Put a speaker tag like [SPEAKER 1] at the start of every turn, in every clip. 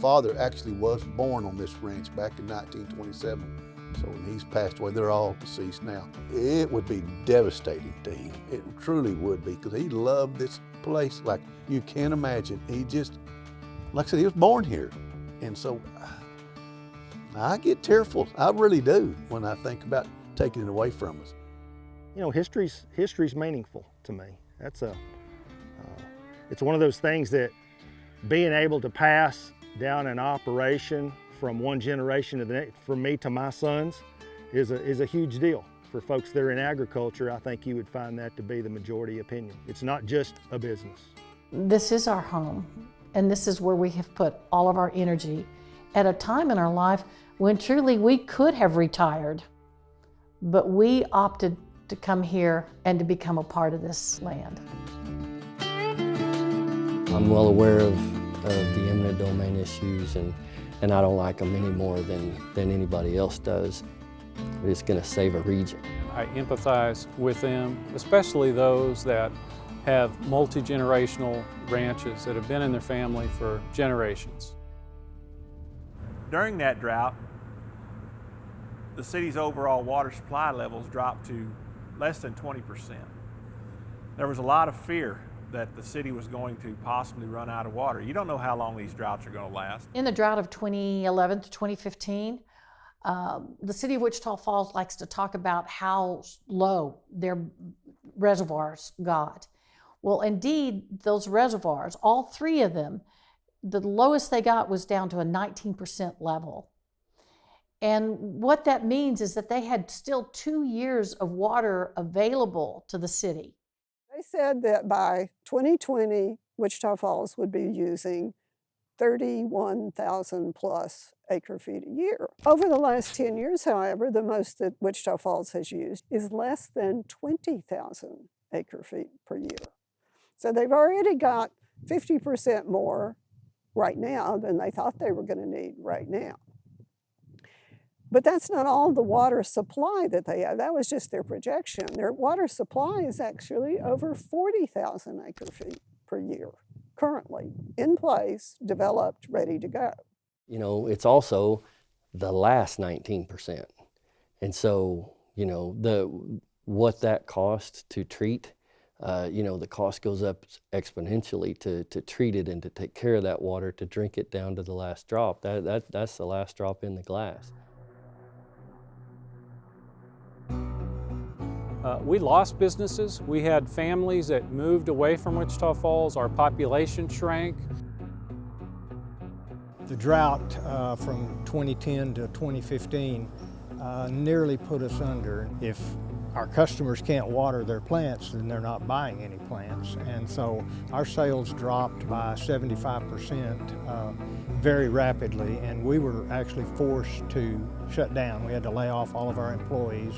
[SPEAKER 1] father actually was born on this ranch back in 1927. So he's passed away. They're all deceased now. It would be devastating to him. It truly would be, because he loved this place like you can't imagine. He just, like I said, he was born here. And so I get tearful. I really do when I think about taking it away from us.
[SPEAKER 2] You know, history's meaningful to me. It's one of those things that being able to pass down an operation from one generation to the next, from me to my sons, is a huge deal. For folks that are in agriculture, I think you would find that to be the majority opinion. It's not just a business.
[SPEAKER 3] This is our home, and this is where we have put all of our energy at a time in our life when truly we could have retired, but we opted to come here and to become a part of this land.
[SPEAKER 4] I'm well aware of the eminent domain issues, and I don't like them any more than anybody else does. It's going to save a region.
[SPEAKER 5] I empathize with them, especially those that have multi-generational ranches that have been in their family for generations.
[SPEAKER 6] During that drought, the city's overall water supply levels dropped to less than 20%. There was a lot of fear that the city was going to possibly run out of water. You don't know how long these droughts are going to last.
[SPEAKER 3] In the drought of 2011 to 2015, the city of Wichita Falls likes to talk about how low their reservoirs got. Well, indeed, those reservoirs, all three of them, the lowest they got was down to a 19% level. And what that means is that they had still 2 years of water available to the city.
[SPEAKER 7] They said that by 2020, Wichita Falls would be using 31,000 plus acre feet a year. Over the last 10 years, however, the most that Wichita Falls has used is less than 20,000 acre feet per year. So they've already got 50% more right now than they thought they were going to need right now. But that's not all the water supply that they have. That was just their projection. Their water supply is actually over 40,000 acre feet per year, currently in place, developed, ready to go.
[SPEAKER 4] You know, it's also the last 19%. And so, you know, what that costs to treat, you know, the cost goes up exponentially to treat it and to take care of that water, to drink it down to the last drop. That's the last drop in the glass.
[SPEAKER 5] We lost businesses. We had families that moved away from Wichita Falls. Our population shrank.
[SPEAKER 2] The drought from 2010 to 2015 nearly put us under. If our customers can't water their plants, then they're not buying any plants. And so our sales dropped by 75% very rapidly, and we were actually forced to shut down. We had to lay off all of our employees.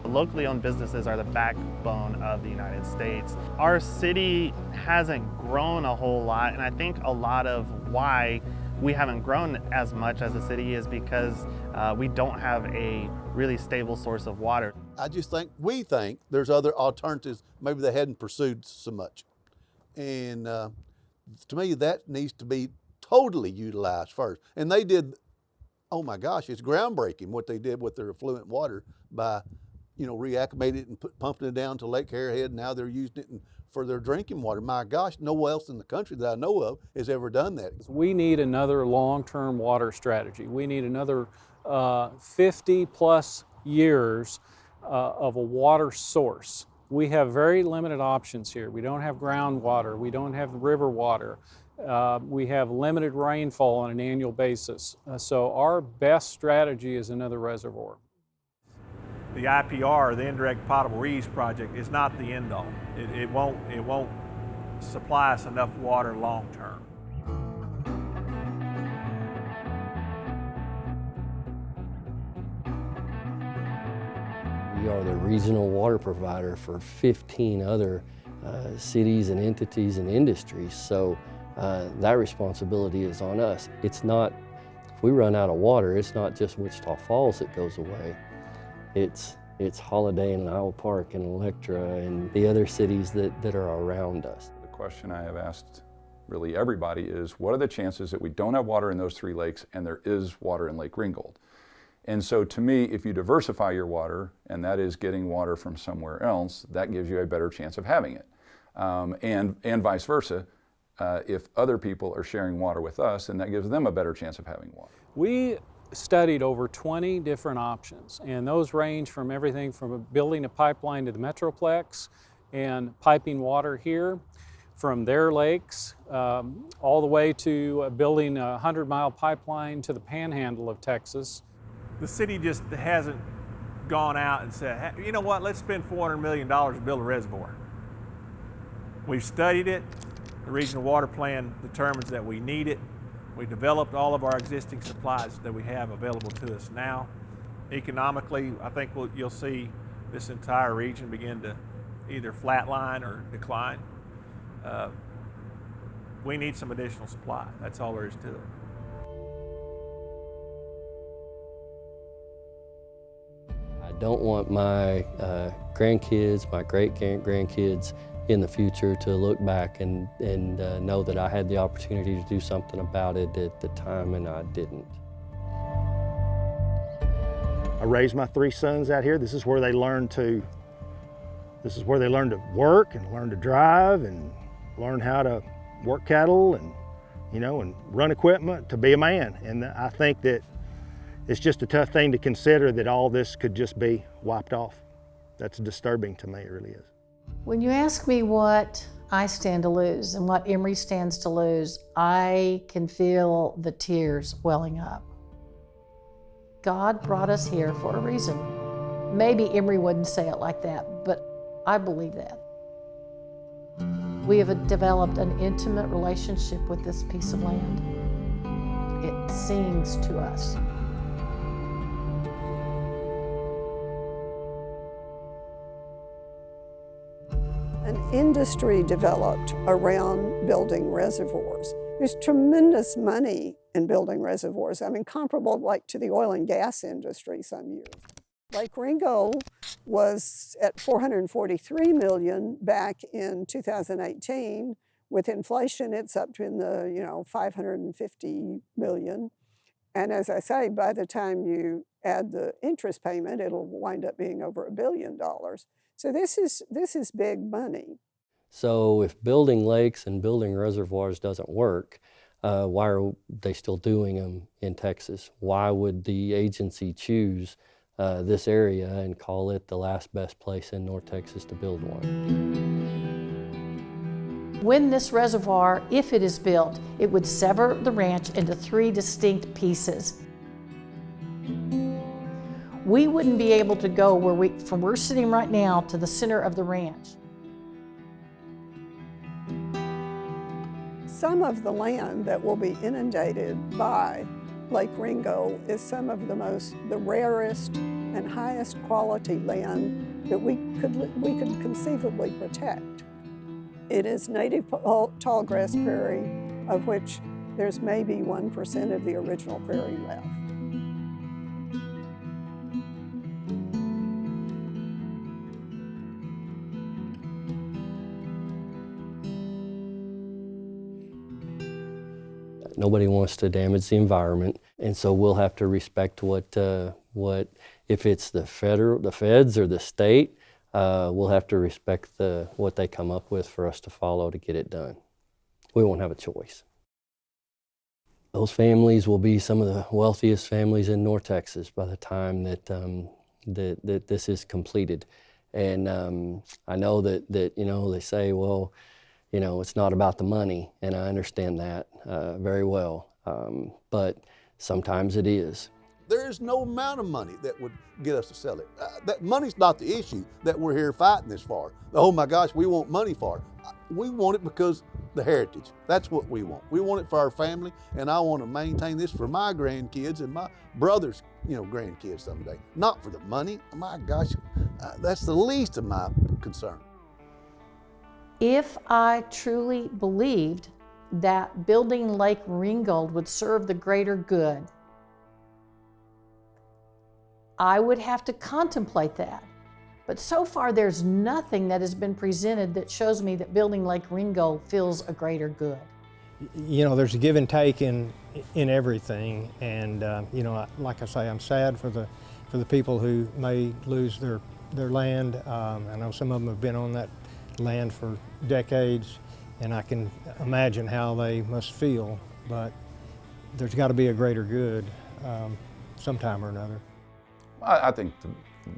[SPEAKER 8] Locally owned businesses are the backbone of the United States. Our city hasn't grown a whole lot, and I think a lot of why we haven't grown as much as a city is because we don't have a really stable source of water.
[SPEAKER 1] I just think, we think there's other alternatives maybe they hadn't pursued so much. And to me, that needs to be totally utilized first. And they did, oh my gosh, it's groundbreaking what they did with their affluent water by, you know, reacclimating it and pumping it down to Lake Harrowhead. Now they're using it for their drinking water. My gosh, no one else in the country that I know of has ever done that.
[SPEAKER 5] We need another long-term water strategy. We need another 50 plus years of a water source. We have very limited options here. We don't have groundwater. We don't have river water. We have limited rainfall on an annual basis. So our best strategy is another reservoir.
[SPEAKER 6] The IPR, the Indirect Potable Reuse Project, is not the end all. It won't supply us enough water long term.
[SPEAKER 4] We are the regional water provider for 15 other cities and entities and industries, so that responsibility is on us. It's not, if we run out of water, it's not just Wichita Falls that goes away. It's Holiday and Iowa Park and Electra and the other cities that are around us.
[SPEAKER 9] The question I have asked really everybody, is what are the chances that we don't have water in those 3 lakes and there is water in Lake Ringgold? And so to me, if you diversify your water, and that is getting water from somewhere else, that gives you a better chance of having it. And vice versa. If other people are sharing water with us, then that gives them a better chance of having water.
[SPEAKER 5] We studied over 20 different options, and those range from everything from building a pipeline to the Metroplex and piping water here from their lakes, all the way to building a 100-mile pipeline to the panhandle of Texas.
[SPEAKER 6] The city just hasn't gone out and said, hey, you know what, let's spend $400 million to build a reservoir. We've studied it. The regional water plan determines that we need it. We developed all of our existing supplies that we have available to us now. Economically, I think you'll see this entire region begin to either flatline or decline. We need some additional supply. That's all there is to it.
[SPEAKER 4] I don't want my grandkids, my great-grandkids in the future to look back and know that I had the opportunity to do something about it at the time and I didn't.
[SPEAKER 2] I raised my 3 sons out here. This is where they learned to work and learn to drive and learn how to work cattle and, and run equipment, to be a man. And I think that it's just a tough thing to consider that all this could just be wiped off. That's disturbing to me, it really is.
[SPEAKER 3] When you ask me what I stand to lose and what Emory stands to lose, I can feel the tears welling up. God brought us here for a reason. Maybe Emory wouldn't say it like that, but I believe that. We have developed an intimate relationship with this piece of land. It sings to us.
[SPEAKER 7] An industry developed around building reservoirs. There's tremendous money in building reservoirs. I mean, comparable like to the oil and gas industry some years. Lake Ringgold was at $443 million back in 2018. With inflation, it's up to in the $550 million. And as I say, by the time you add the interest payment, it'll wind up being over $1 billion. So this is big money.
[SPEAKER 4] So if building lakes and building reservoirs doesn't work, why are they still doing them in Texas? Why would the agency choose this area and call it the last best place in North Texas to build one?
[SPEAKER 3] When this reservoir, if it is built, it would sever the ranch into 3 distinct pieces. We wouldn't be able to go from where we're sitting right now to the center of the ranch.
[SPEAKER 7] Some of the land that will be inundated by Lake Ringgold is some of the rarest and highest quality land that we could conceivably protect. It is native tall grass prairie, of which there's maybe 1% of the original prairie left.
[SPEAKER 4] Nobody wants to damage the environment, and so we'll have to respect what if it's the feds or the state, we'll have to respect what they come up with for us to follow to get it done. We won't have a choice. Those families will be some of the wealthiest families in North Texas by the time that this is completed. And I know that they say, well, it's not about the money, and I understand that very well, but sometimes it is.
[SPEAKER 1] There is no amount of money that would get us to sell it. That money's not the issue that we're here fighting this for. Oh my gosh, we want money for it. We want it because the heritage, that's what we want. We want it for our family, and I want to maintain this for my grandkids and my brother's grandkids someday. Not for the money. My gosh, that's the least of my concern.
[SPEAKER 3] If I truly believed that building Lake Ringgold would serve the greater good, I would have to contemplate that. But so far, there's nothing that has been presented that shows me that building Lake Ringgold fills a greater good.
[SPEAKER 2] you know, there's a give and take in everything, and you know, like I say, I'm sad for the people who may lose their land. I know some of them have been on that land for decades, and I can imagine how they must feel, but there's got to be a greater good sometime or another.
[SPEAKER 9] I think the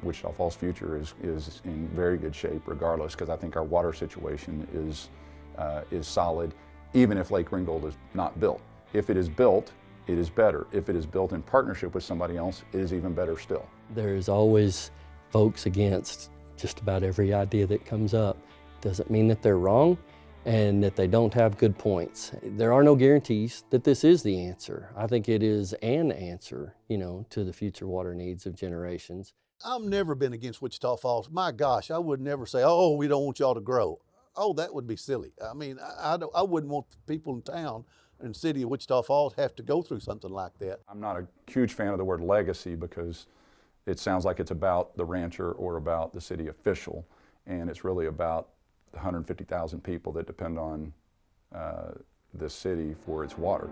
[SPEAKER 9] Wichita Falls future is in very good shape regardless, because I think our water situation is solid, even if Lake Ringgold is not built. If it is built, it is better. If it is built in partnership with somebody else, it is even better still.
[SPEAKER 4] There's always folks against just about every idea that comes up. Doesn't mean that they're wrong and that they don't have good points. There are no guarantees that this is the answer. I think it is an answer, you know, to the future water needs of generations.
[SPEAKER 1] I've never been against Wichita Falls. My gosh, I would never say, oh, we don't want y'all to grow. Oh, that would be silly. I mean, I wouldn't want the people in town and city of Wichita Falls have to go through something like that.
[SPEAKER 9] I'm not a huge fan of the word legacy because it sounds like it's about the rancher or about the city official, and it's really about the 150,000 people that depend on this city for its water.